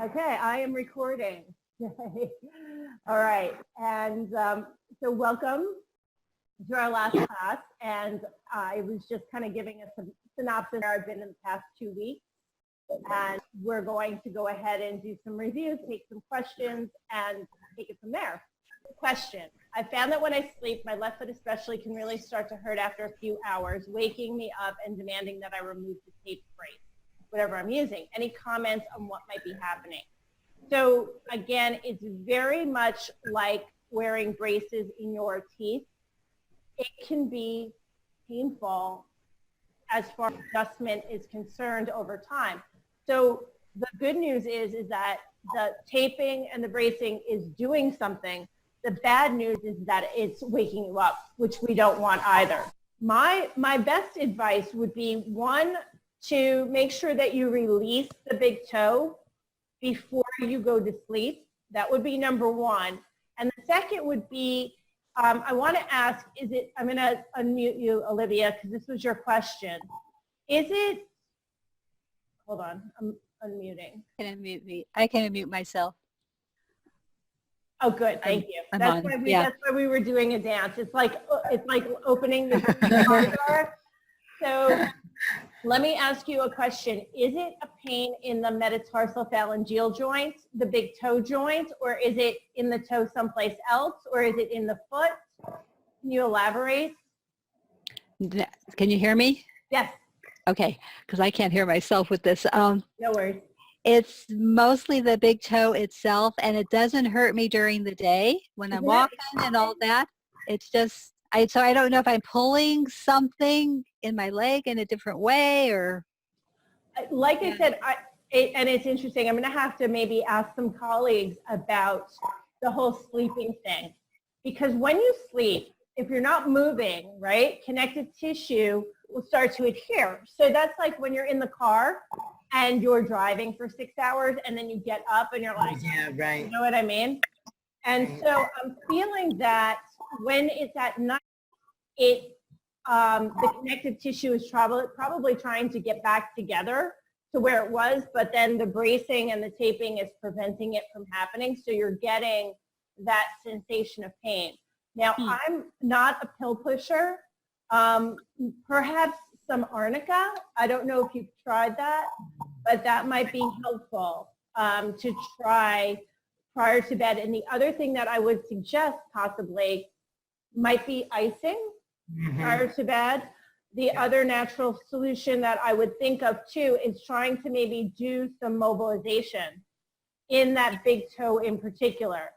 Okay, I am recording. All right, and so welcome to our last class. And I was just kind of giving a synopsis where I've been in the past 2 weeks. And we're going to go ahead and do some reviews, take some questions, and take it from there. Question. I found that when I sleep, my left foot especially can really start to hurt after a few hours, waking me up and demanding that I remove the tape brace, whatever I'm using. Any comments on what might be happening? So again, it's very much like wearing braces in your teeth. It can be painful as far as adjustment is concerned over time. So the good news is that the taping and the bracing is doing something. The bad news is that it's waking you up, which we don't want either. My best advice would be, one, to make sure that you release the big toe before you go to sleep. That would be number one. And the second would be, I want to ask, I'm going to unmute you, Olivia, because this was your question. Hold on, I'm unmuting. Can unmute me. I can unmute myself. Oh, good, thank you. That's why we were doing a dance. It's like opening the car door. So let me ask you a question. Is it a pain in the metatarsophalangeal joint, the big toe joint, or is it in the toe someplace else, or is it in the foot? Can you elaborate? Can you hear me? Yes. Okay, because I can't hear myself with this. No worries. It's mostly the big toe itself, and it doesn't hurt me during the day when I'm walking and all that. It's just, so I don't know if I'm pulling something in my leg in a different way or. Like I said, and it's interesting, I'm going to have to maybe ask some colleagues about the whole sleeping thing. Because when you sleep, if you're not moving, right, connective tissue will start to adhere. So that's like when you're in the car and you're driving for 6 hours and then you get up and you're like, yeah, right. You know what I mean? And so I'm feeling that when it's at night, the connective tissue is probably trying to get back together to where it was, but then the bracing and the taping is preventing it from happening. So you're getting that sensation of pain. Now, I'm not a pill pusher. Perhaps some arnica. I don't know if you've tried that, but that might be helpful to try prior to bed. And the other thing that I would suggest possibly might be icing prior to bed. The other natural solution that I would think of too is trying to maybe do some mobilization in that big toe in particular.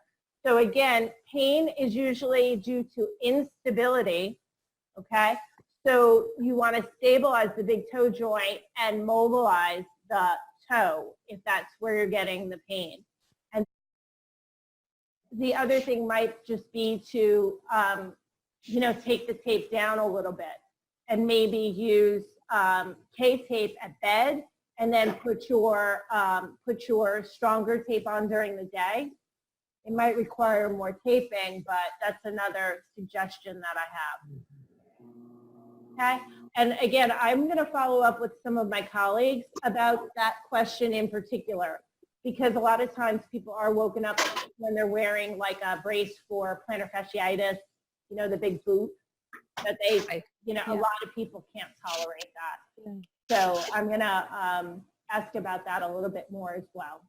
So again, pain is usually due to instability, okay? So you want to stabilize the big toe joint and mobilize the toe if that's where you're getting the pain. And the other thing might just be to, take the tape down a little bit and maybe use K-tape at bed and then put your stronger tape on during the day. It might require more taping, but that's another suggestion that I have. Okay, and again, I'm going to follow up with some of my colleagues about that question in particular, because a lot of times people are woken up when they're wearing like a brace for plantar fasciitis, the big boot that they, a lot of people can't tolerate that. So I'm going to ask about that a little bit more as well.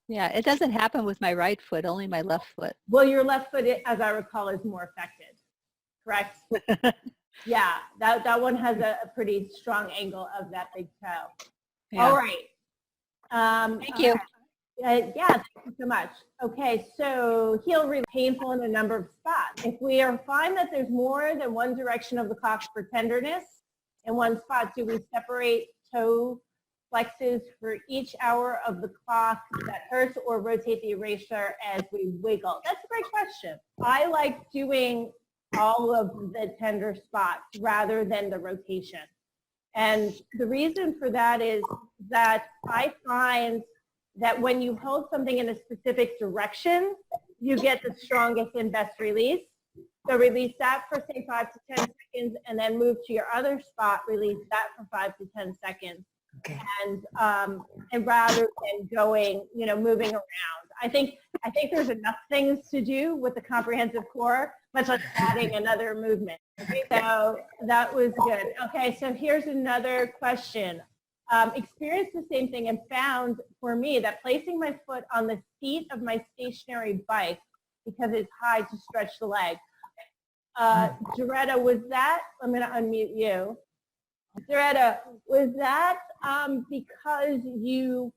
Yeah, it doesn't happen with my right foot, only my left foot. Well, your left foot, as I recall, is more affected, correct? Yeah, that one has a pretty strong angle of that big toe. Yeah. All right. Thank you. Yeah, thank you so much. Okay, so heel really painful in a number of spots. If we find that there's more than one direction of the clock for tenderness in one spot, do we separate toe flexes for each hour of the clock that hurts, or rotate the eraser as we wiggle? That's a great question. I like doing all of the tender spots rather than the rotation. And the reason for that is that I find that when you hold something in a specific direction, you get the strongest and best release. So release that for say 5 to 10 seconds and then move to your other spot, release that for 5 to 10 seconds. Okay. and rather than going, moving around. I think there's enough things to do with the comprehensive core, much less adding another movement. So that was good. Okay, so here's another question. Experienced the same thing and found for me that placing my foot on the seat of my stationary bike because it's high to stretch the leg. Doretta, was that, I'm going to unmute you. Doretta, was that because you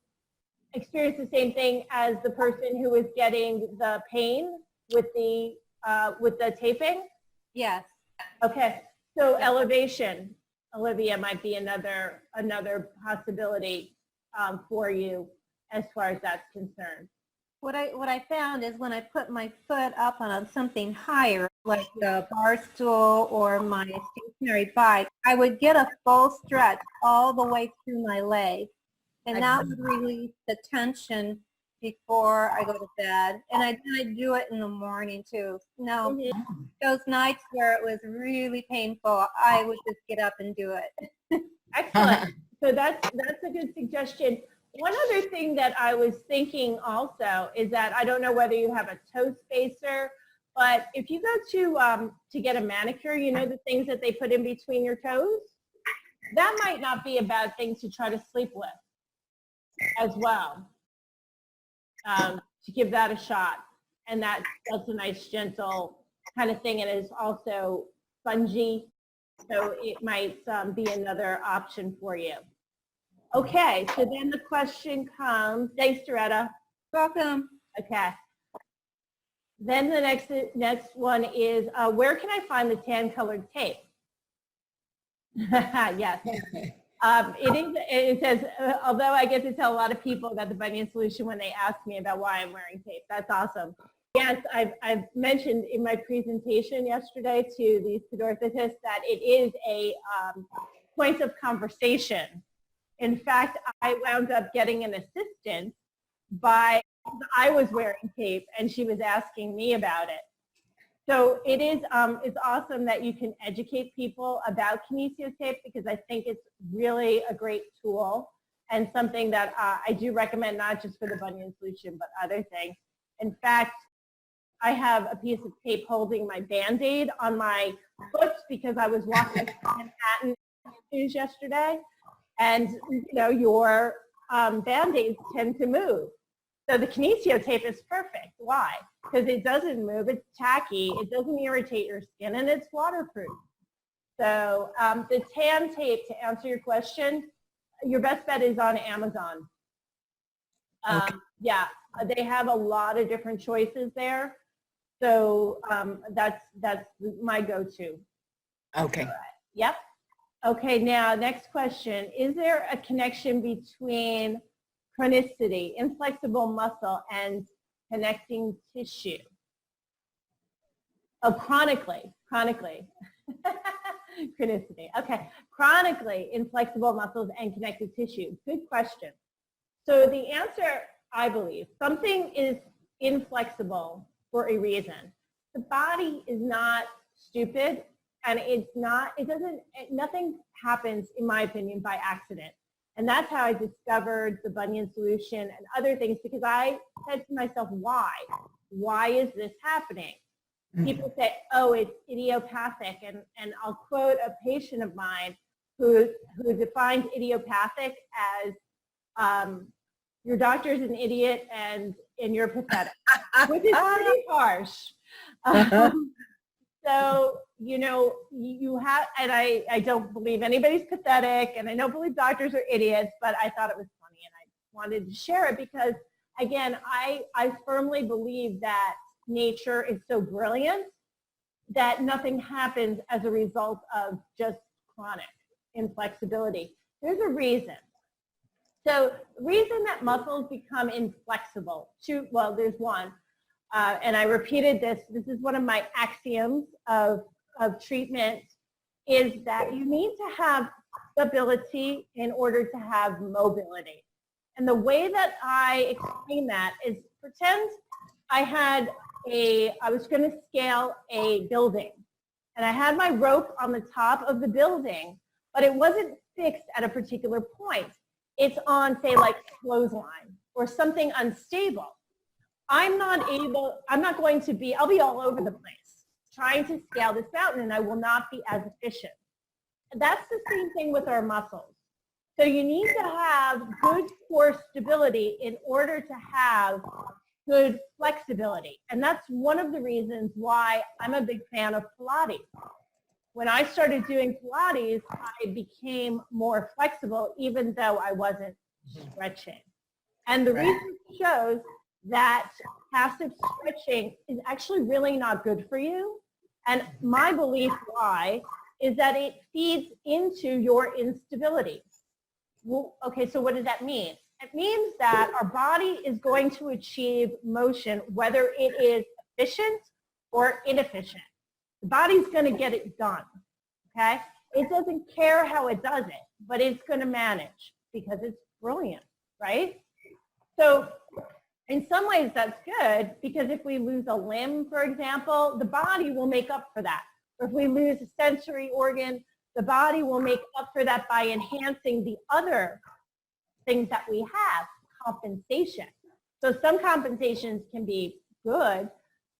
experienced the same thing as the person who was getting the pain with the taping? Yes. Okay, so elevation, Olivia, might be another possibility for you as far as that's concerned. What I found is when I put my foot up on something higher, like the bar stool or my stationary bike, I would get a full stretch all the way through my leg. And that would release the tension before I go to bed. And I do it in the morning too. Now, those nights where it was really painful, I would just get up and do it. Excellent. So that's a good suggestion. One other thing that I was thinking also is that I don't know whether you have a toe spacer, but if you go to get a manicure, the things that they put in between your toes, that might not be a bad thing to try to sleep with as well, to give that a shot. And that's a nice gentle kind of thing, and it is also spongy, so it might be another option for you. Okay, so then the question comes, thanks Doretta. Welcome. Okay. Then the next one is, where can I find the tan colored tape? Yes. It says, although I get to tell a lot of people about the bunion solution when they ask me about why I'm wearing tape. That's awesome. Yes, I've mentioned in my presentation yesterday to these podorthotists that it is a point of conversation. In fact, I wound up getting an assistant I was wearing tape and she was asking me about it. So it's awesome that you can educate people about kinesio tape, because I think it's really a great tool and something that I do recommend, not just for the bunion solution, but other things. In fact, I have a piece of tape holding my Band-Aid on my foot because I was walking to Manhattan yesterday. And your Band-Aids tend to move. So the kinesio tape is perfect. Why? Because it doesn't move, it's tacky, it doesn't irritate your skin, and it's waterproof. So the tan tape, to answer your question, your best bet is on Amazon. Okay. Yeah, they have a lot of different choices there. So that's my go-to. Okay. Yep. Okay, now next question. Is there a connection between chronicity, inflexible muscle, and connecting tissue? Oh, chronically. Chronicity. Okay, chronically inflexible muscles and connective tissue. Good question. So the answer, I believe, something is inflexible for a reason. The body is not stupid. And nothing happens, in my opinion, by accident. And that's how I discovered the bunion solution and other things, because I said to myself, why? Why is this happening? People say, oh, it's idiopathic. And I'll quote a patient of mine who defined idiopathic as your doctor's an idiot and you're pathetic, which is pretty harsh. So, you have, and I don't believe anybody's pathetic, and I don't believe doctors are idiots, but I thought it was funny, and I wanted to share it because, again, I firmly believe that nature is so brilliant that nothing happens as a result of just chronic inflexibility. There's a reason. So the reason that muscles become inflexible, there's one. And I repeated this is one of my axioms of treatment, is that you need to have stability in order to have mobility. And the way that I explain that is, pretend I was going to scale a building, and I had my rope on the top of the building, but it wasn't fixed at a particular point. it's on, say, like clothesline or something unstable, I'm not going to be, I'll be all over the place trying to scale this mountain, and I will not be as efficient. That's the same thing with our muscles. So you need to have good core stability in order to have good flexibility. And that's one of the reasons why I'm a big fan of Pilates. When I started doing Pilates, I became more flexible even though I wasn't stretching. And the research shows that passive stretching is actually really not good for you. And my belief why is that it feeds into your instability. Well, okay, so what does that mean? It means that our body is going to achieve motion whether it is efficient or inefficient. The body's going to get it done, okay? It doesn't care how it does it, but it's going to manage because it's brilliant, right? So in some ways that's good because if we lose a limb, for example, the body will make up for that. Or if we lose a sensory organ, the body will make up for that by enhancing the other things that we have, compensation. So some compensations can be good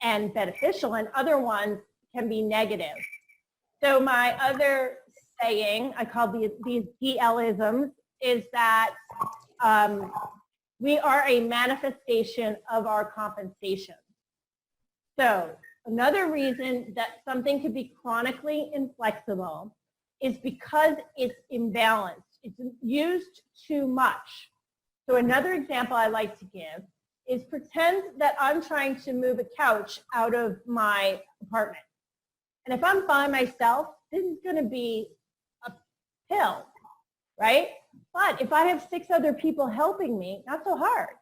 and beneficial and other ones can be negative. So my other saying, I call these DL-isms, is that we are a manifestation of our compensation. So another reason that something could be chronically inflexible is because it's imbalanced. It's used too much. So another example I like to give is pretend that I'm trying to move a couch out of my apartment. And if I'm by myself, this is going to be a pill, right? But if I have 6 other people helping me, not so hard.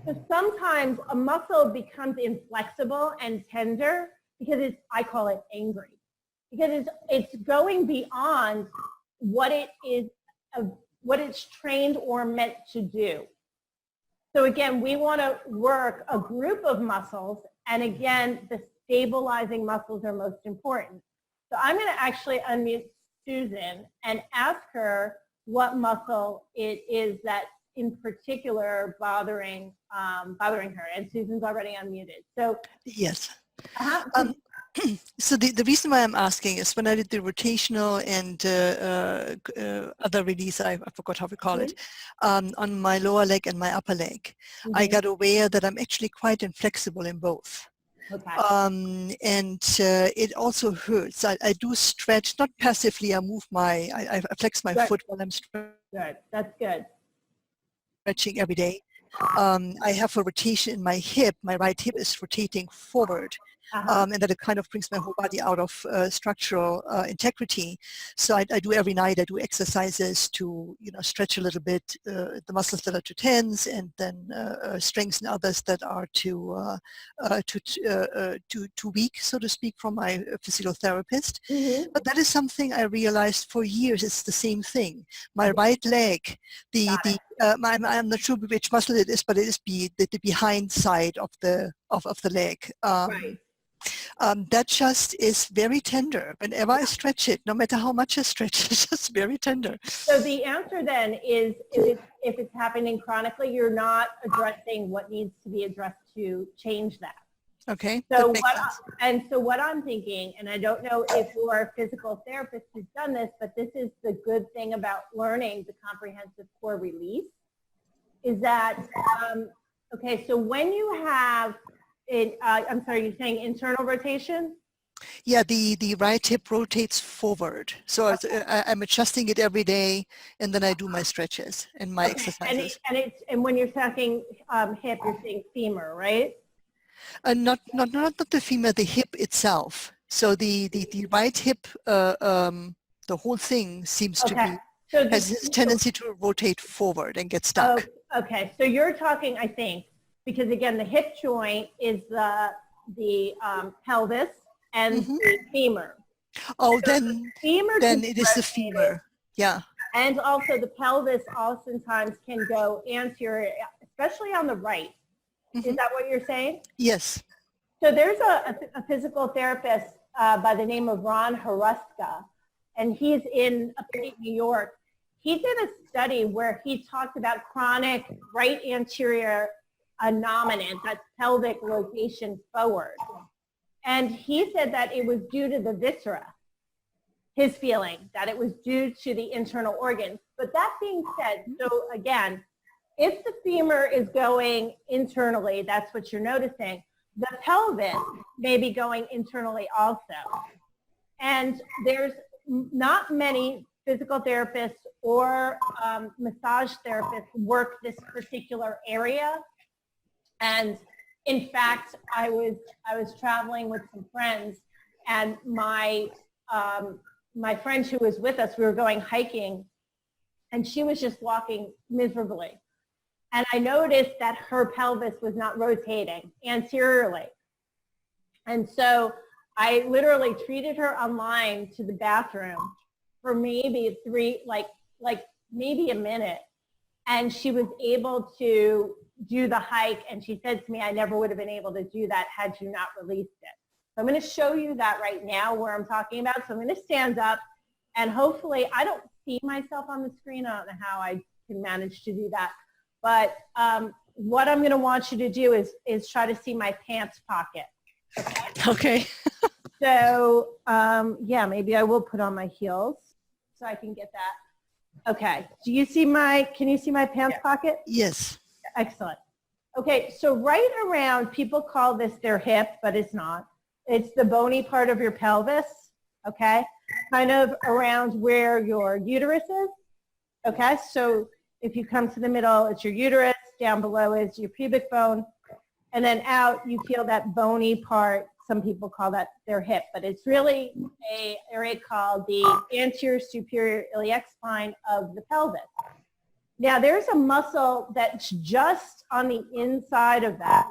So sometimes a muscle becomes inflexible and tender because I call it angry. Because it's going beyond what it is, what it's trained or meant to do. So again, we want to work a group of muscles, and again, the stabilizing muscles are most important. So I'm going to actually unmute Susan and ask her what muscle it is that in particular bothering her. And Susan's already unmuted. So yes. So the reason why I'm asking is when I did the rotational and other release, I forgot how we call it, on my lower leg and my upper leg, I got aware that I'm actually quite inflexible in both. Okay. And it also hurts. I do stretch, not passively, I move I flex my foot while I'm stretching. Good. That's good. Stretching every day. I have a rotation in my hip. My right hip is rotating forward. And that it kind of brings my whole body out of structural integrity. So I do every night, I do exercises to, stretch a little bit the muscles that are too tense and then strengthen others that are too weak, so to speak, from my physiotherapist. But that is something I realized for years. It's the same thing. My right leg, I'm not sure which muscle it is, but it is the behind side of the leg. Right. That just is very tender. Whenever I stretch it, no matter how much I stretch, it's just very tender. So the answer then is if it's happening chronically, you're not addressing what needs to be addressed to change that. Okay. So what I'm thinking, and I don't know if your physical therapist has done this, but this is the good thing about learning the comprehensive core release, is that, okay, so when you have I'm sorry, you're saying internal rotation? Yeah, the right hip rotates forward. So I'm adjusting it every day, and then I do my stretches and my exercises. And when you're talking hip, you're saying femur, right? Not the femur, the hip itself. So the right hip, the whole thing seems to be, has this tendency to rotate forward and get stuck. Okay, so you're talking, I think, because again, the hip joint is the pelvis and the femur. Oh, so then it is the femur. Yeah. And also the pelvis oftentimes can go anterior, especially on the right. Is that what you're saying? Yes. So there's a physical therapist by the name of Ron Haruska, and he's in upstate New York. he did a study where he talked about chronic right anterior anominant, that's pelvic rotation forward. And he said that it was due to the viscera, his feeling that it was due to the internal organs. But that being said, so again, if the femur is going internally, that's what you're noticing, the pelvis may be going internally also. And there's not many physical therapists or massage therapists work this particular area. And in fact, I was traveling with some friends, and my friend who was with us, we were going hiking, and she was just walking miserably. And I noticed that her pelvis was not rotating anteriorly. And so I literally treated her online to the bathroom for maybe maybe a minute. And she was able to do the hike. And she said to me, I never would have been able to do that had you not released it. So I'm going to show you that right now where I'm talking about. So I'm going to stand up, and hopefully I don't see myself on the screen. I don't know how I can manage to do that. But what I'm going to want you to do is try to see my pants pocket. Okay. So yeah, maybe I will put on my heels so I can get that. Okay. Can you see my pants pocket? Yes. Excellent. Okay. So right around, people call this their hip, but it's not. It's the bony part of your pelvis. Okay. Kind of around where your uterus is. Okay. So if you come to the middle, it's your uterus. Down below is your pubic bone. And then out, you feel that bony part. Some people call that their hip, but it's really an area called the anterior superior iliac spine of the pelvis. Now, there's a muscle that's just on the inside of that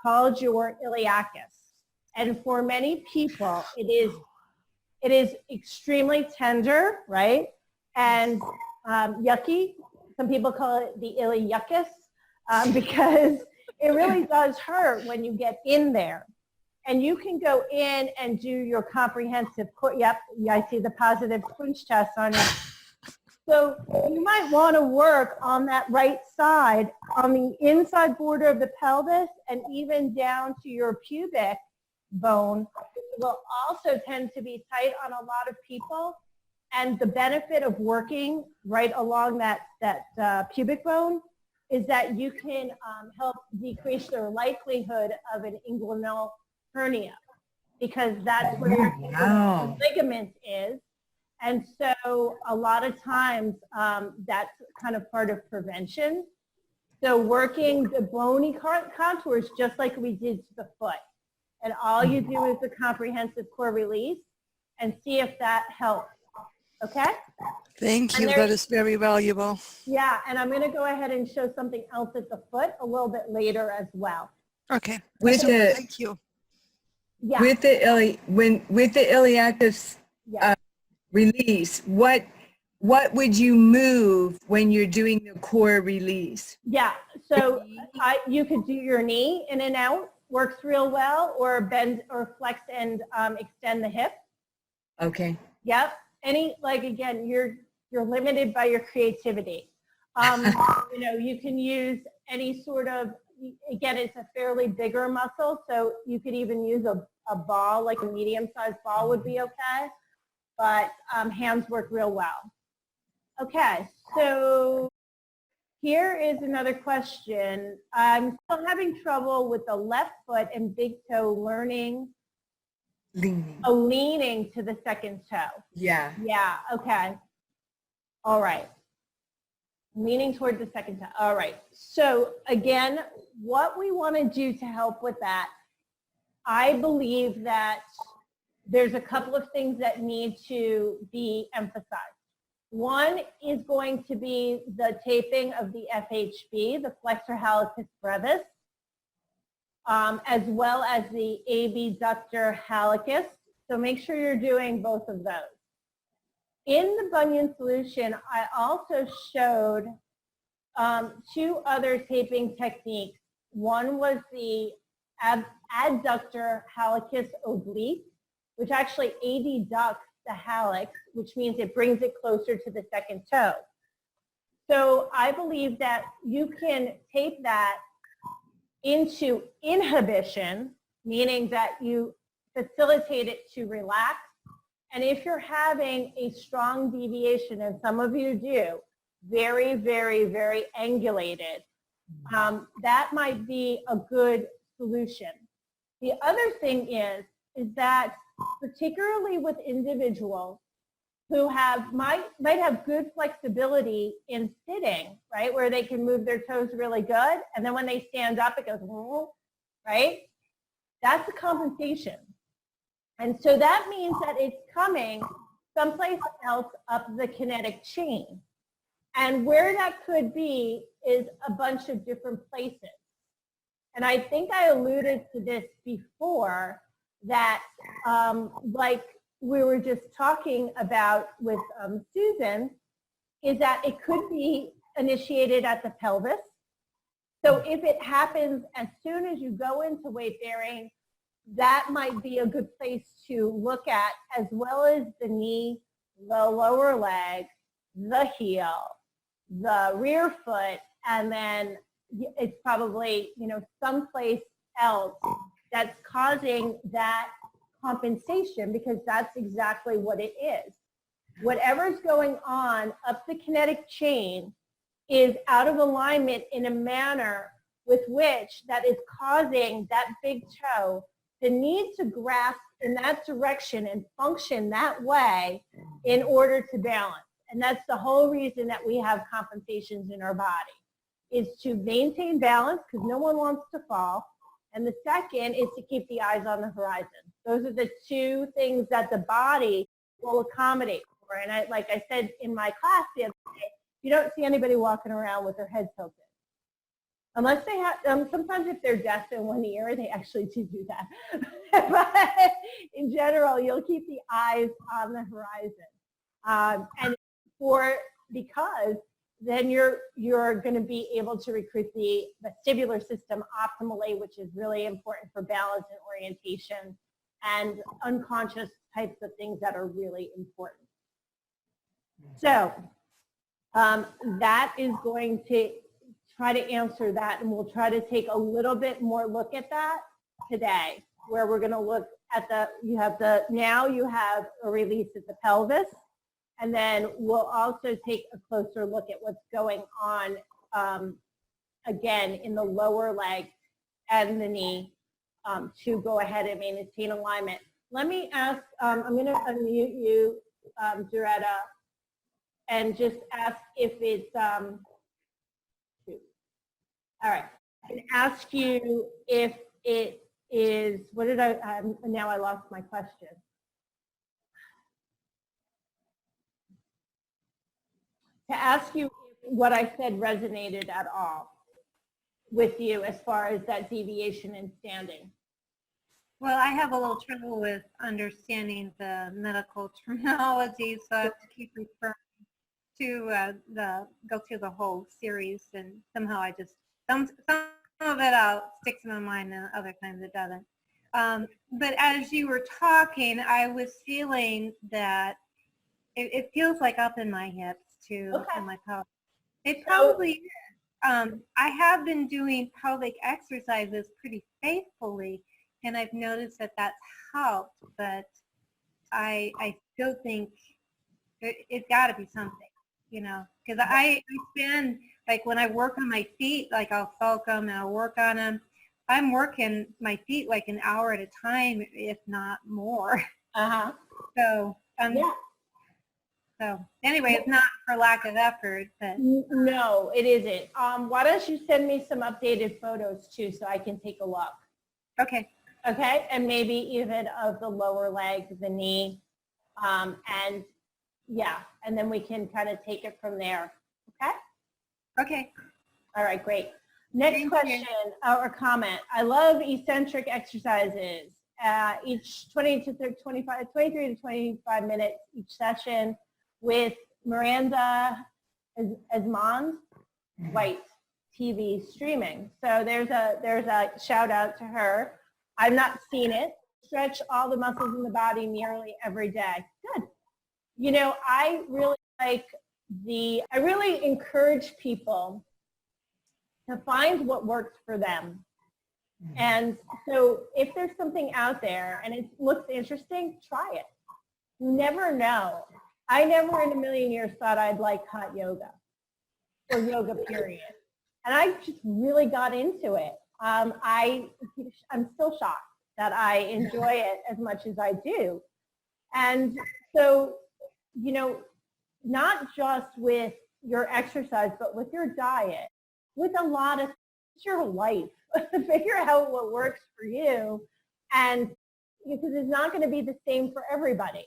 called your iliacus. And for many people, it is extremely tender, right? And yucky. Some people call it the iliacus because it really does hurt when you get in there. And you can go in and do your comprehensive, yep, I see the positive Kunsch test on you. So you might want to work on that right side, on the inside border of the pelvis, and even down to your pubic bone. It will also tend to be tight on a lot of people. And the benefit of working right along that pubic bone is that you can help decrease the likelihood of an inguinal hernia, because that's where your inguinal ligament is. And so a lot of times that's kind of part of prevention. So working the bony contours just like we did to the foot. And all you do is the comprehensive core release and see if that helps. Okay? Thank you. That is very valuable. Yeah, and I'm going to go ahead and show something else at the foot a little bit later as well. Okay. Thank you. Yeah. With the iliacus release, what would you move when you're doing the core release? Yeah, so you could do your knee in and out, works real well, or bend or flex and extend the hip. Okay. Yep. Again, you're limited by your creativity. You can use any sort of, again, it's a fairly bigger muscle, so you could even use a ball, like a medium-sized ball would be okay, but hands work real well. Okay, so here is another question. I'm still having trouble with the left foot and big toe leaning to the second toe. Yeah. Yeah, okay. All right. Leaning toward the second toe. All right. So again, what we want to do to help with that, I believe that there's a couple of things that need to be emphasized. One is going to be the taping of the FHB, the flexor hallucis brevis, as well as the abductor hallucis. So make sure you're doing both of those. In the bunion solution, I also showed two other taping techniques. One was the adductor hallucis oblique, which actually adducts the hallux, which means it brings it closer to the second toe. So I believe that you can take that into inhibition, meaning that you facilitate it to relax. And if you're having a strong deviation, and some of you do, very, very, very angulated, that might be a good solution. The other thing is that particularly with individuals who might have good flexibility in sitting, right, where they can move their toes really good, and then when they stand up, it goes, right? That's a compensation. And so that means that it's coming someplace else up the kinetic chain. And where that could be is a bunch of different places. And I think I alluded to this before, that like we were just talking about with Susan, is that it could be initiated at the pelvis. So if it happens as soon as you go into weight bearing, that might be a good place to look at, as well as the knee, the lower leg, the heel, the rear foot, and then it's probably, someplace else that's causing that compensation, because that's exactly what it is. Whatever's going on up the kinetic chain is out of alignment in a manner with which that is causing that big toe the need to grasp in that direction and function that way in order to balance. And that's the whole reason that we have compensations in our body, is to maintain balance, because no one wants to fall. And the second is to keep the eyes on the horizon. Those are the two things that the body will accommodate for. And like I said in my class the other day, you don't see anybody walking around with their head tilted. Unless they have, sometimes if they're deaf in one ear, they actually do that. But in general, you'll keep the eyes on the horizon. And because then you're going to be able to recruit the vestibular system optimally, which is really important for balance and orientation and unconscious types of things that are really important. So that is going to try to answer that, and we'll try to take a little bit more look at that today, where we're going to look at now you have a release at the pelvis. And then we'll also take a closer look at what's going on, again, in the lower leg and the knee to go ahead and maintain alignment. Let me ask, I'm going to unmute you, Doretta, and just ask if it's, all right, I can ask you if it is, now I lost my question. To ask you if what I said resonated at all with you as far as that deviation in standing. Well, I have a little trouble with understanding the medical terminology, so I have to keep referring to go through the whole series, and somehow I just, some of it sticks in my mind and other times it doesn't. But as you were talking, I was feeling that it feels like up in my hips too, Okay. in my pelvis. It probably is. I have been doing pelvic exercises pretty faithfully, and I've noticed that that's helped, but I still think it's got to be something, because I spend, like when I work on my feet, like I'll sulk them and I'll work on them. I'm working my feet like an hour at a time, if not more. Uh-huh. So, Yeah. So anyway, it's not for lack of effort, but No, it isn't. Why don't you send me some updated photos too, so I can take a look. okay. Okay, and maybe even of the lower leg, the knee, and yeah, and then we can kind of take it from there. Okay. Okay. All right, great. Next question or comment. I love eccentric exercises. Each 23 to 25 minutes each session with Miranda Esmond White TV streaming. So there's a shout out to her. I've not seen it. Stretch all the muscles in the body nearly every day. Good. I really like I really encourage people to find what works for them. And so if there's something out there and it looks interesting, try it. You never know. I never in a million years thought I'd like hot yoga or yoga period. And I just really got into it. I'm still shocked that I enjoy it as much as I do. And so, you know, not just with your exercise, but with your diet, with a lot of your life. Figure out what works for you, and because it's not going to be the same for everybody.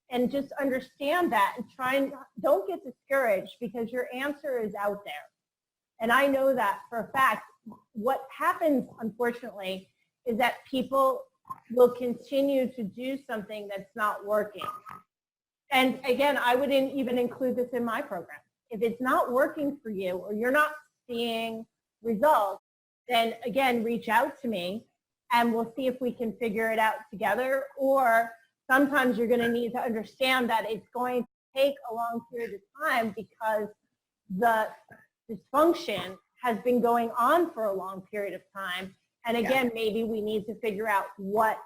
And just understand that and don't get discouraged because your answer is out there. And I know that for a fact. What happens, unfortunately, is that people will continue to do something that's not working. And again, I wouldn't even include this in my program. If it's not working for you or you're not seeing results, then again, reach out to me and we'll see if we can figure it out together. Or sometimes you're going to need to understand that it's going to take a long period of time because the dysfunction has been going on for a long period of time. And again, maybe we need to figure out what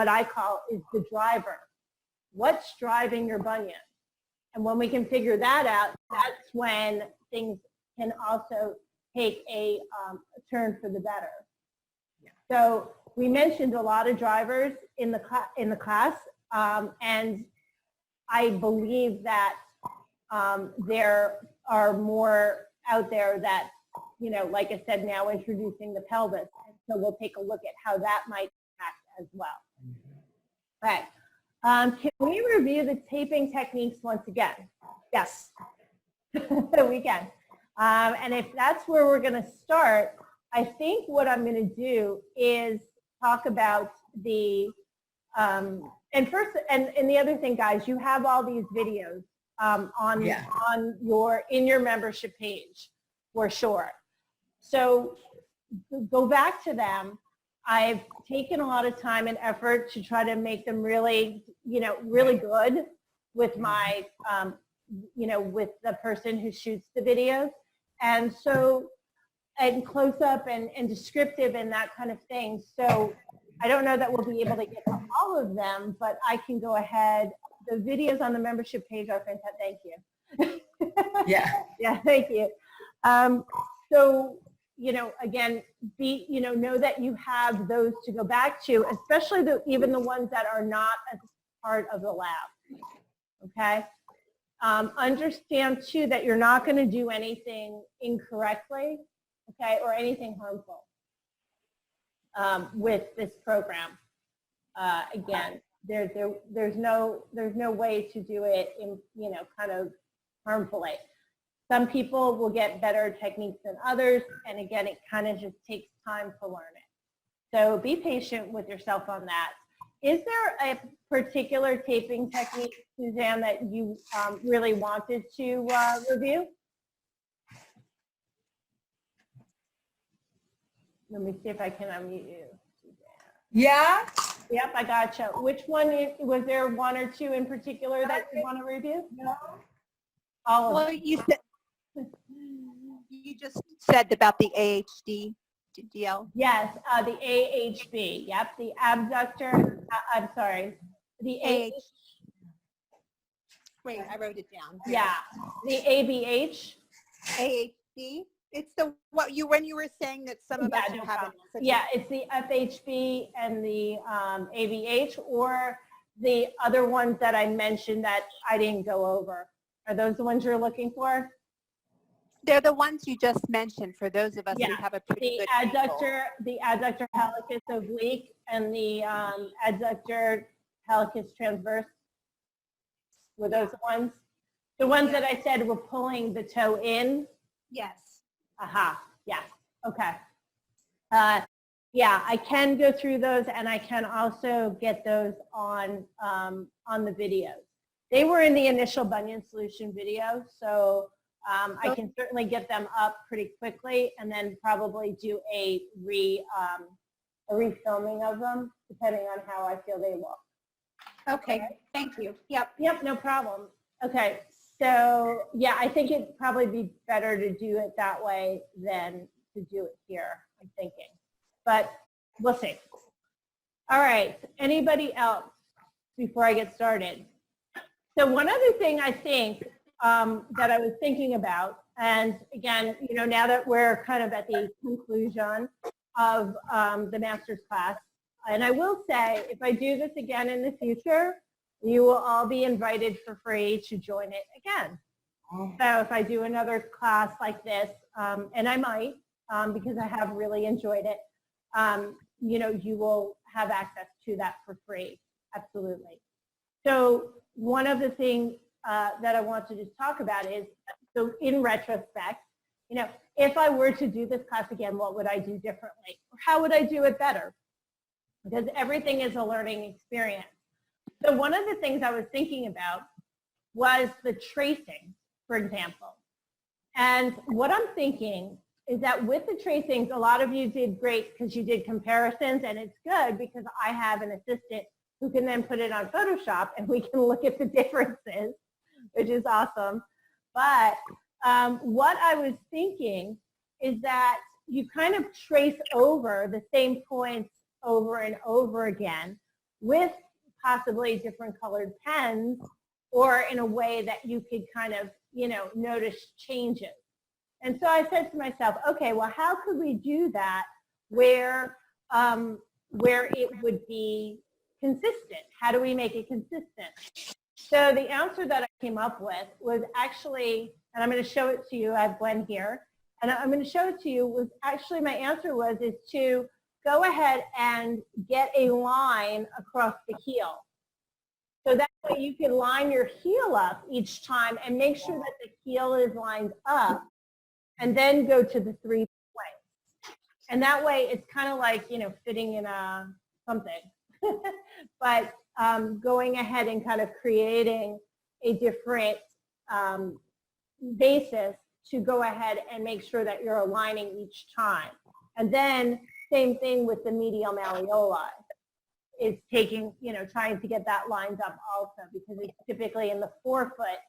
I call is the driver. What's driving your bunion? And when we can figure that out, that's when things can also take a turn for the better. So we mentioned a lot of drivers in the class, and I believe that there are more out there that, you know, like I said, now introducing the pelvis. And so we'll take a look at how that might impact as well. Right. Can we review the taping techniques once again? Yes, we can. And if that's where we're going to start, I think what I'm going to do is talk about the, and the other thing, guys, you have all these videos in your membership page for sure. So go back to them. I've taken a lot of time and effort to try to make them really, you know, really good with my, you know, with the person who shoots the videos. And so, and close up and descriptive and that kind of thing. So I don't know that we'll be able to get to all of them, but I can go ahead. The videos on the membership page are fantastic. Thank you. Yeah. Yeah, thank you. So, you know, again, know that you have those to go back to, especially even the ones that are not as part of the lab. Okay. Understand too that you're not going to do anything incorrectly, okay, or anything harmful with this program. Again, there's no way to do it in, you know, kind of harmfully. Some people will get better techniques than others, and again, it kind of just takes time to learn it. So be patient with yourself on that. Is there a particular taping technique, Suzanne, that you really wanted to review? Let me see if I can unmute you, Suzanne. Yeah. Yep, I gotcha. Which one, was there one or two in particular that you want to review? No. All of Well, them. you just said about the AHD DL. Yes, the AHB. Yep, the abductor. I'm sorry. The Wait, I wrote it down. Yeah, the ABH. AHD. It's the when you were saying that some of us no have problem. it. Yeah, it's the FHB and the ABH, or the other ones that I mentioned that I didn't go over. Are those the ones you're looking for? They're the ones you just mentioned for those of us who Yeah, have a pretty the good angle. the adductor hallucis oblique and the adductor hallucis transverse. Were those the ones? The ones that I said were pulling the toe in? Yes. Aha, yes, okay. Yeah, I can go through those, and I can also get those on the videos. They were in the initial bunion solution video, so I can certainly get them up pretty quickly, and then probably do a refilming of them, depending on how I feel they look. Okay, thank you. Yep. Yep, no problem. Okay, so yeah, I think it'd probably be better to do it that way than to do it here, I'm thinking. But we'll see. All right, anybody else before I get started? So one other thing I think that I was thinking about, and again, you know, now that we're kind of at the conclusion of the master's class, and I will say, if I do this again in the future, you will all be invited for free to join it again. So if I do another class like this, and I might, because I have really enjoyed it, you know, you will have access to that for free, absolutely. So one of the things that I want to just talk about is, so in retrospect, you know, if I were to do this class again, what would I do differently? Or how would I do it better? Because everything is a learning experience. So one of the things I was thinking about was the tracing, for example. And what I'm thinking is that with the tracings, a lot of you did great because you did comparisons, and it's good because I have an assistant who can then put it on Photoshop and we can look at the differences, which is awesome. But what I was thinking is that you kind of trace over the same points over and over again with possibly different colored pens, or in a way that you could kind of, you know, notice changes. And so I said to myself, okay, well, how could we do that where it would be consistent? How do we make it consistent? So the answer that I came up with was actually, and I'm going to show it to you, I have Gwen here, and I'm going to show it to you, was actually my answer is to go ahead and get a line across the heel. So that way you can line your heel up each time and make sure that the heel is lined up, and then go to the 3 points. And that way it's kind of like, you know, fitting in a something. But going ahead and kind of creating a different basis to go ahead and make sure that you're aligning each time. And then same thing with the medial malleoli. It's taking, you know, trying to get that lined up also, because it's typically in the forefoot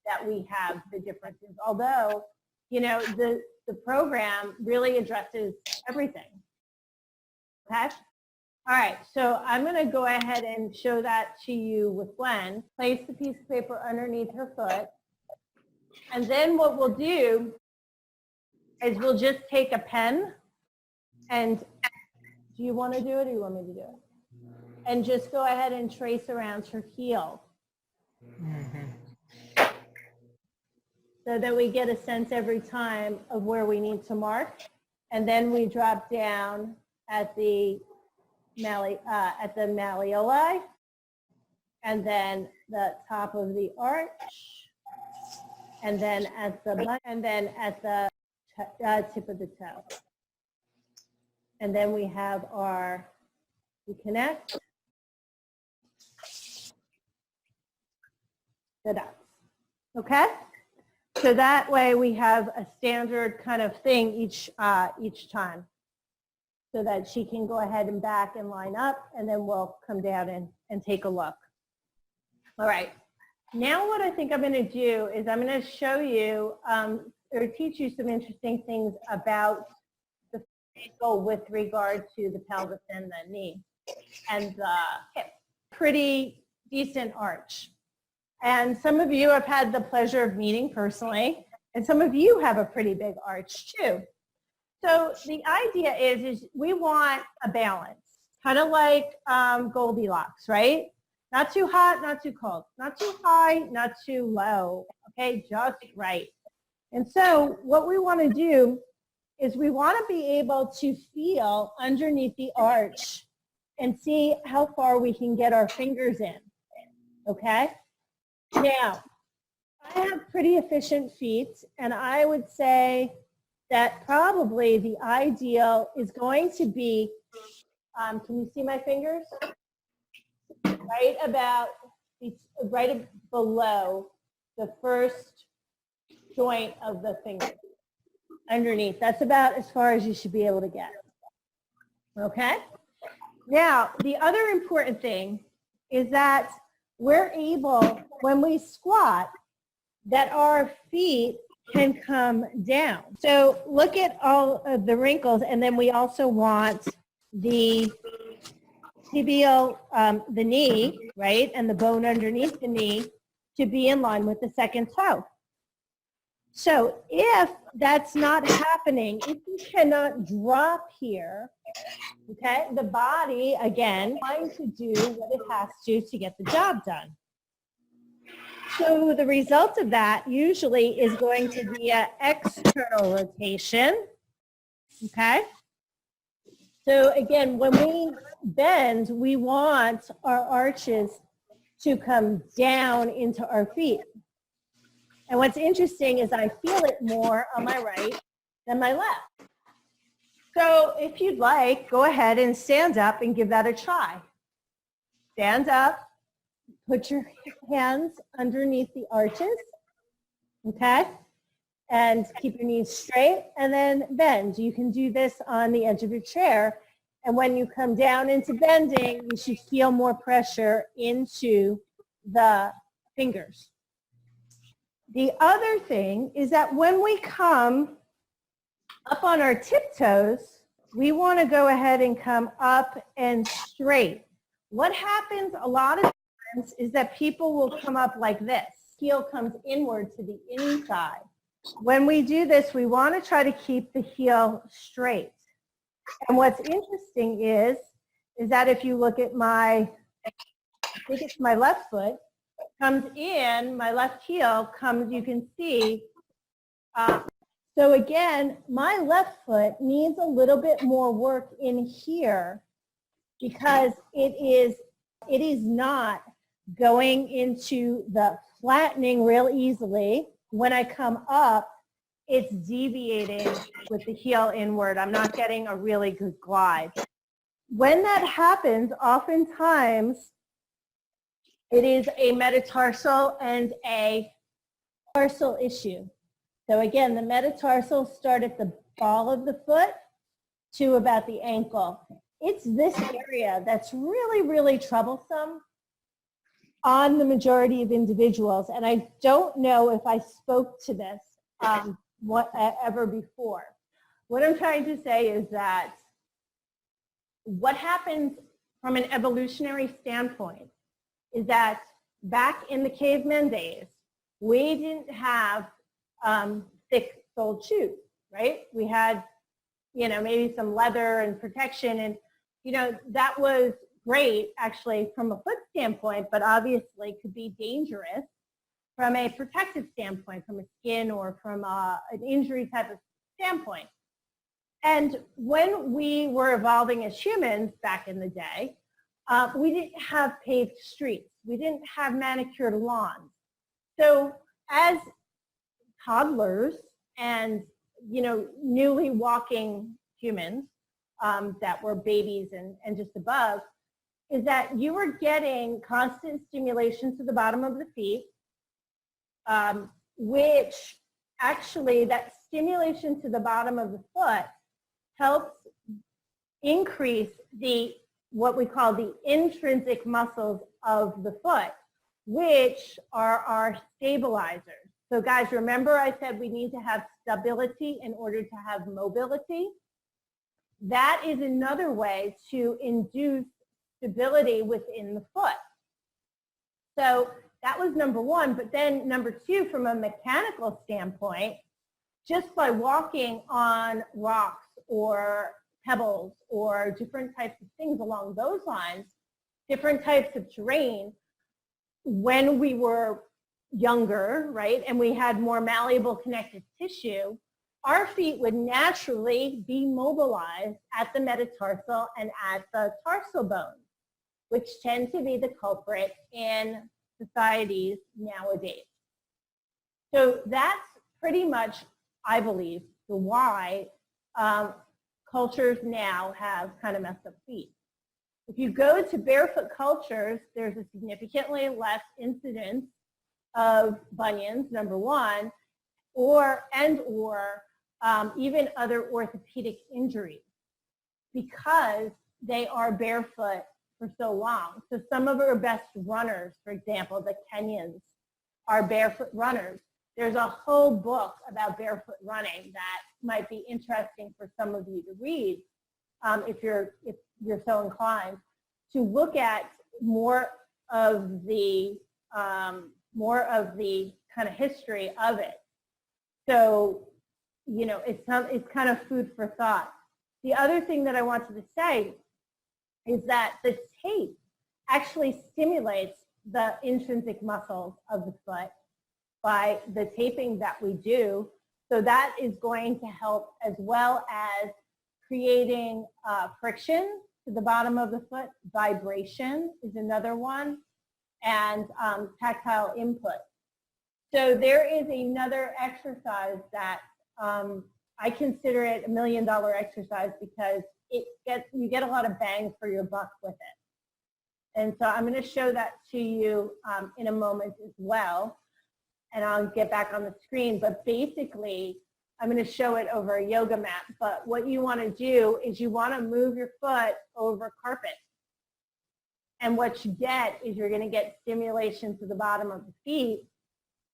that we have the differences. Although, you know, the program really addresses everything. Okay? All right, so I'm going to go ahead and show that to you with Gwen. Place the piece of paper underneath her foot. And then what we'll do is we'll just take a pen, and do you want to do it or do you want me to do it? And just go ahead and trace around her heel. So that we get a sense every time of where we need to mark. And then we drop down at the malleoli, and then the top of the arch, and then at the butt, and then at the tip of the toe. And then we have we connect the dots. Okay? So that way we have a standard kind of thing each time, so that she can go ahead and back and line up, and then we'll come down and take a look. All right. Now what I think I'm going to do is I'm going to show you or teach you some interesting things about the ankle with regard to the pelvis and the knee and the hip. Pretty decent arch. And some of you have had the pleasure of meeting personally, and some of you have a pretty big arch too. So the idea is we want a balance, kind of like Goldilocks, right? Not too hot, not too cold, not too high, not too low, okay, just right. And so what we want to do is we want to be able to feel underneath the arch and see how far we can get our fingers in, okay? Now, I have pretty efficient feet, and I would say that probably the ideal is going to be, can you see my fingers? Right about, right below the first joint of the finger, underneath. That's about as far as you should be able to get. Okay? Now, the other important thing is that we're able, when we squat, that our feet can come down. So look at all of the wrinkles, and then we also want the tibial, the knee, right, and the bone underneath the knee to be in line with the second toe. So if that's not happening, if you cannot drop here, okay, the body, again, trying to do what it has to get the job done. So the result of that usually is going to be an external rotation, okay? So again, when we bend, we want our arches to come down into our feet. And what's interesting is I feel it more on my right than my left. So if you'd like, go ahead and stand up and give that a try. Stand up, put your hands underneath the arches, okay? And keep your knees straight and then bend. You can do this on the edge of your chair. And when you come down into bending, you should feel more pressure into the fingers. The other thing is that when we come up on our tiptoes, we want to go ahead and come up and straight. What happens a lot of times is that people will come up like this. Heel comes inward to the inside. When we do this, we want to try to keep the heel straight. And what's interesting is that if you look at I think it's my left foot, comes in, my left heel comes, you can see. So again, my left foot needs a little bit more work in here because it is not going into the flattening real easily. When I come up, it's deviating with the heel inward. I'm not getting a really good glide. When that happens, oftentimes it is a metatarsal and a tarsal issue. So again, the metatarsal start at the ball of the foot to about the ankle. It's this area that's really, really troublesome on the majority of individuals. And I don't know if I spoke to this ever before. What I'm trying to say is that what happens from an evolutionary standpoint is that back in the caveman days, we didn't have thick-soled shoes, right? We had, maybe some leather and protection, and, that was great actually from a foot standpoint, but obviously could be dangerous from a protective standpoint, from a skin or from an injury type of standpoint. And when we were evolving as humans back in the day, we didn't have paved streets. We didn't have manicured lawns. So as toddlers and, newly walking humans that were babies and just above, is that you were getting constant stimulation to the bottom of the feet, which actually that stimulation to the bottom of the foot helps increase what we call the intrinsic muscles of the foot, which are our stabilizers. So guys, remember I said we need to have stability in order to have mobility? That is another way to induce stability within the foot. So that was number one. But then number two, from a mechanical standpoint, just by walking on rocks or pebbles or different types of things along those lines, different types of terrain, when we were younger, right, and we had more malleable connective tissue, our feet would naturally be mobilized at the metatarsal and at the tarsal bones, which tend to be the culprit in societies nowadays. So that's pretty much, I believe, the why cultures now have kind of messed up feet. If you go to barefoot cultures, there's a significantly less incidence of bunions, number one, or even other orthopedic injuries because they are barefoot for so long. So some of our best runners, for example, the Kenyans, are barefoot runners. There's a whole book about barefoot running that might be interesting for some of you to read if you're so inclined to look at more of the kind of history of it. So, you know, it's kind of food for thought. The other thing that I wanted to say is that the tape actually stimulates the intrinsic muscles of the foot by the taping that we do. So that is going to help, as well as creating friction to the bottom of the foot. Vibration is another one, and tactile input. So there is another exercise that I consider it $1 million exercise because you get a lot of bang for your buck with it. And so I'm going to show that to you in a moment as well. And I'll get back on the screen. But basically, I'm going to show it over a yoga mat. But what you want to do is you want to move your foot over carpet. And what you get is you're going to get stimulation to the bottom of the feet,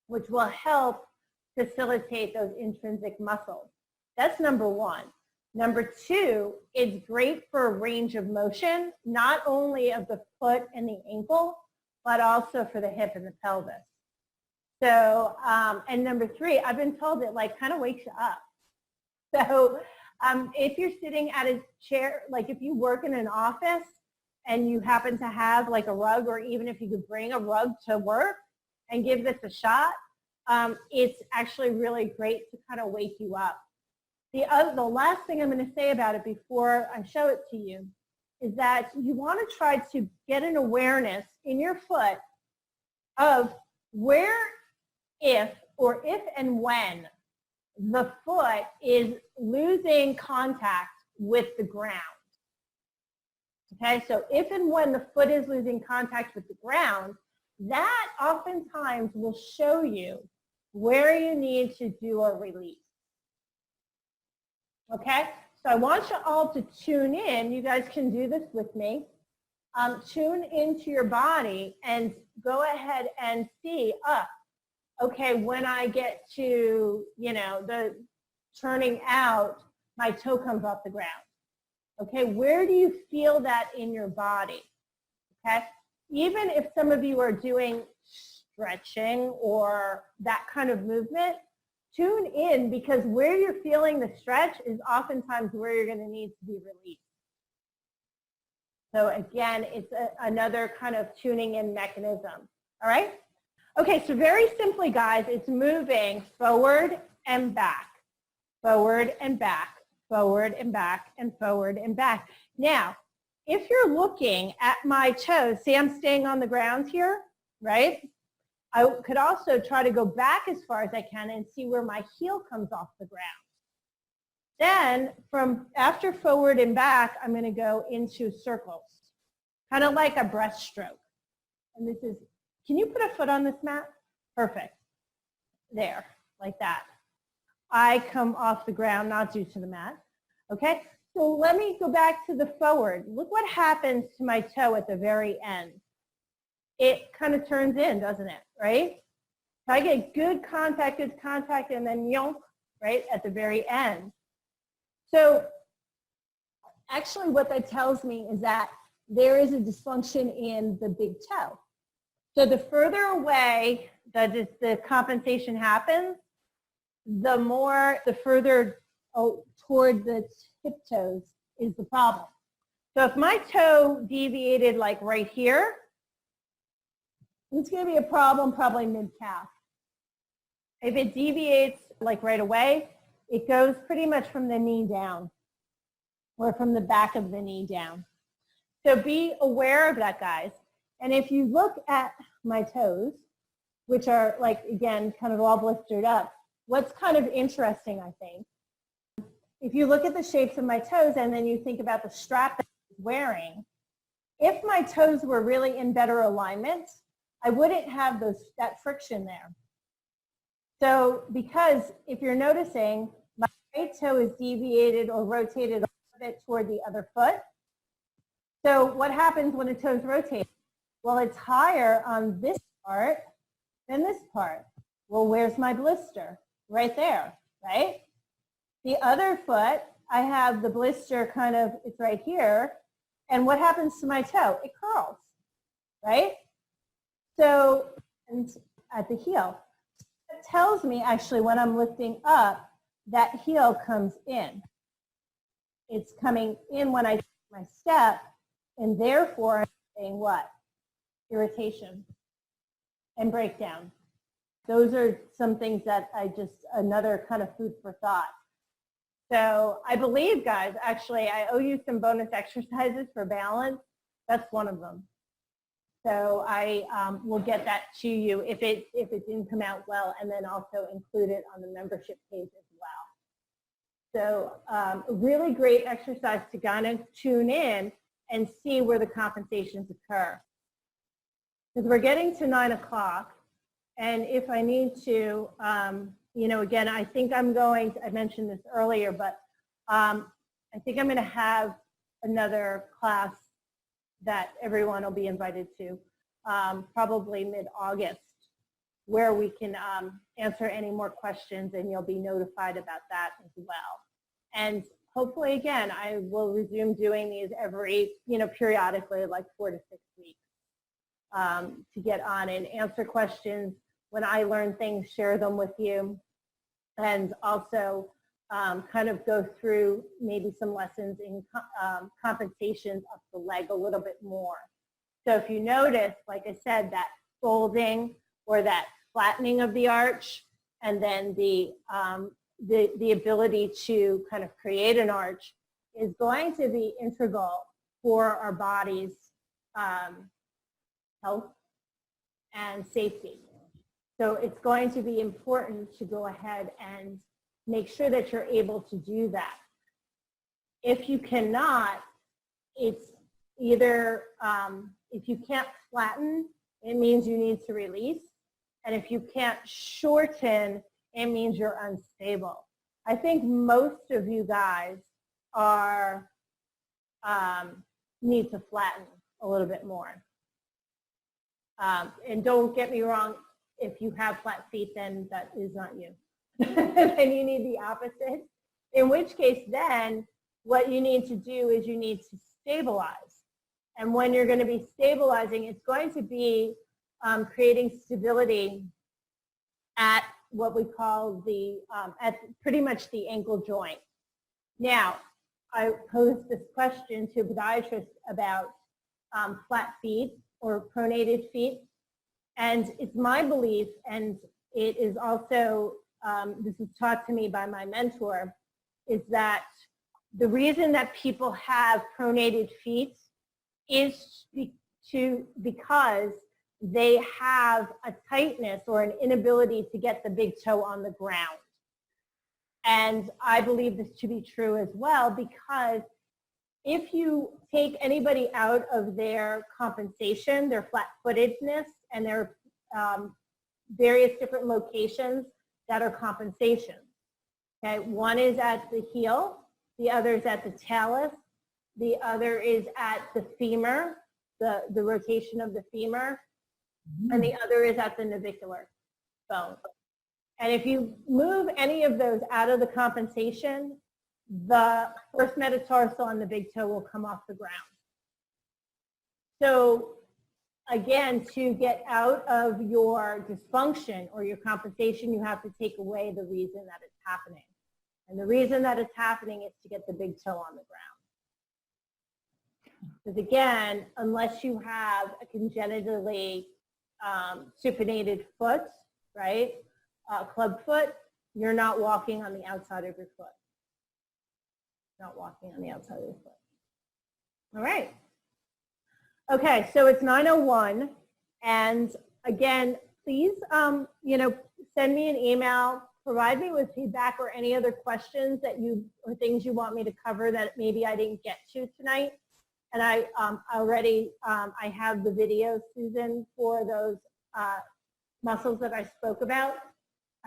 which will help facilitate those intrinsic muscles. That's number one. Number two, it's great for range of motion, not only of the foot and the ankle, but also for the hip and the pelvis. So, and number three, I've been told it like kind of wakes you up. So if you're sitting at a chair, like if you work in an office and you happen to have like a rug, or even if you could bring a rug to work and give this a shot, it's actually really great to kind of wake you up. The last thing I'm going to say about it before I show it to you is that you want to try to get an awareness in your foot of where, if and when the foot is losing contact with the ground. Okay, so if and when the foot is losing contact with the ground, that oftentimes will show you where you need to do a release. Okay, so I want you all to tune in. You guys can do this with me. Tune into your body and go ahead and see, okay, when I get to, you know, the turning out, my toe comes off the ground. Okay, where do you feel that in your body? Okay, even if some of you are doing stretching or that kind of movement, tune in, because where you're feeling the stretch is oftentimes where you're going to need to be released. So again, it's another kind of tuning in mechanism. All right? Okay, so very simply, guys, it's moving forward and back, forward and back, forward and back, and forward and back. Now, if you're looking at my toes, see I'm staying on the ground here, right? I could also try to go back as far as I can and see where my heel comes off the ground. Then from after forward and back, I'm going to go into circles, kind of like a breaststroke. And this is, can you put a foot on this mat? Perfect. There, like that. I come off the ground, not due to the mat. Okay, so let me go back to the forward. Look what happens to my toe at the very end. It kind of turns in, doesn't it, right? So I get good contact, and then yonk, right, at the very end. So actually what that tells me is that there is a dysfunction in the big toe. So the further away that the compensation happens, the further toward the tip toes is the problem. So if my toe deviated like right here, it's going to be a problem probably mid-calf. If it deviates like right away, it goes pretty much from the knee down, or from the back of the knee down. So be aware of that, guys. And if you look at my toes, which are like, again, kind of all blistered up, what's kind of interesting, I think, if you look at the shapes of my toes and then you think about the strap that I'm wearing, if my toes were really in better alignment, I wouldn't have that friction there. So because if you're noticing, my right toe is deviated or rotated a bit toward the other foot. So what happens when a toe is rotated? Well, it's higher on this part than this part. Well, where's my blister? Right there, right? The other foot, I have the blister kind of, it's right here. And what happens to my toe? It curls, right? So, and at the heel. It tells me actually when I'm lifting up, that heel comes in. It's coming in when I take my step, and therefore I'm saying what? Irritation and breakdown. Those are some things that another kind of food for thought. So I believe, guys, actually, I owe you some bonus exercises for balance. That's one of them. So I will get that to you if it didn't come out well, and then also include it on the membership page as well. So a really great exercise to kind of tune in and see where the compensations occur. Because we're getting to 9 o'clock, and if I need to, again, I think I mentioned this earlier, but I think I'm going to have another class that everyone will be invited to, probably mid-August, where we can answer any more questions, and you'll be notified about that as well. And hopefully, again, I will resume doing these every, periodically, like 4 to 6 weeks, to get on and answer questions. When I learn things, share them with you, and also kind of go through maybe some lessons in compensations of the leg a little bit more. So if you notice, like I said, that folding or that flattening of the arch, and then the ability to kind of create an arch is going to be integral for our body's health and safety. So it's going to be important to go ahead and make sure that you're able to do that. If you cannot, it's either, if you can't flatten, it means you need to release. And if you can't shorten, it means you're unstable. I think most of you guys are, need to flatten a little bit more. And don't get me wrong, if you have flat feet, then that is not you. Then you need the opposite. In which case then, what you need to do is you need to stabilize. And when you're going to be stabilizing, it's going to be creating stability at what we call the, at pretty much the ankle joint. Now, I posed this question to a podiatrist about flat feet or pronated feet. And it's my belief, and it is also, this was taught to me by my mentor, is that the reason that people have pronated feet is because they have a tightness or an inability to get the big toe on the ground. And I believe this to be true as well, because if you take anybody out of their compensation, their flat-footedness, and their various different locations that are compensations. Okay, one is at the heel, the other is at the talus, the other is at the femur, the rotation of the femur, and the other is at the navicular bone. And if you move any of those out of the compensation, the first metatarsal and the big toe will come off the ground. So again, to get out of your dysfunction or your compensation, you have to take away the reason that it's happening. And the reason that it's happening is to get the big toe on the ground. Because again, unless you have a congenitally supinated foot, right, club foot, you're not walking on the outside of your foot. Not walking on the outside of your foot. All right. Okay, so it's 9:01, and again, please, send me an email, provide me with feedback or any other questions that or things you want me to cover that maybe I didn't get to tonight. And I already, I have the videos, Susan, for those muscles that I spoke about.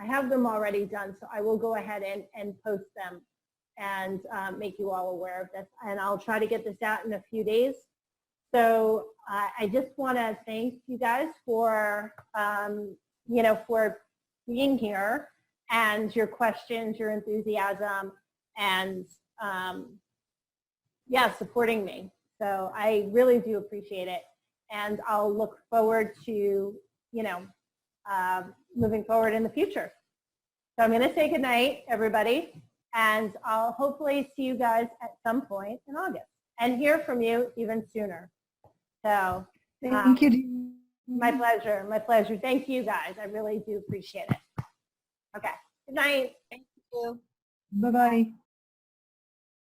I have them already done, so I will go ahead and post them and make you all aware of this. And I'll try to get this out in a few days. So I just want to thank you guys for, for being here and your questions, your enthusiasm, and yeah, supporting me. So I really do appreciate it. And I'll look forward to, moving forward in the future. So I'm going to say goodnight, everybody. And I'll hopefully see you guys at some point in August and hear from you even sooner. So Thank you. my pleasure. My pleasure. Thank you guys. I really do appreciate it. Okay. Good night. Thank you. Bye-bye.